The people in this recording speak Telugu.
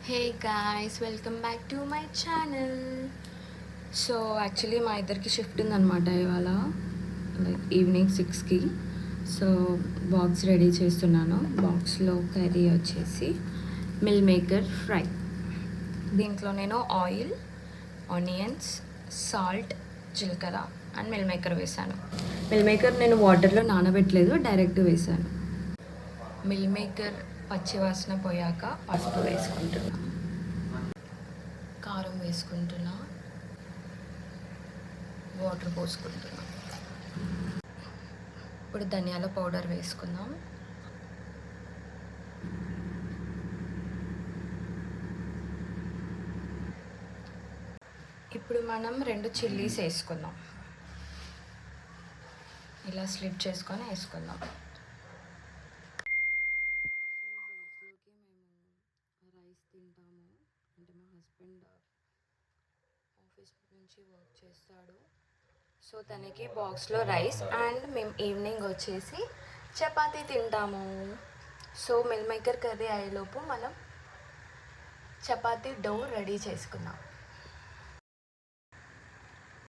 Hey guys, welcome back to my channel. So actually మా ఇద్దరికి షిఫ్ట్ ఉందన్నమాట ఇవాళ, లైక్ ఈవినింగ్ 6కి. సో బాక్స్ రెడీ చేస్తున్నాను. బాక్స్లో కర్రీ వచ్చేసి మిల్ మేకర్ ఫ్రై. దీంట్లో నేను ఆయిల్, ఆనియన్స్, సాల్ట్, జీలకర్ర అండ్ మిల్ మేకర్ వేసాను. మిల్ మేకర్ నేను వాటర్లో నానబెట్టలేదు, డైరెక్ట్ వేసాను. మిల్ మేకర్ పచ్చివాసన పోయాక పసుపు వేసుకుంటున్నా, కారం వేసుకుంటున్నా, వాటర్ పోసుకుంటున్నా. ఇప్పుడు ధనియాల పౌడర్ వేసుకుందాం. ఇప్పుడు మనం 2 చిల్లీస్ వేసుకుందాం. ఇలా స్లిట్ చేసుకొని వేసుకుందాం. రైస్ తింటాము, అంటే మా హస్బెండ్ ఆఫీస్ నుంచి వర్క్ చేస్తాడు. సో తనకి బాక్స్లో రైస్ అండ్ మేము ఈవినింగ్ వచ్చేసి చపాతీ తింటాము. సో మిల్ మేకర్ కర్రీ అయ్యేలోపు మనం చపాతీ డో రెడీ చేసుకుందాం.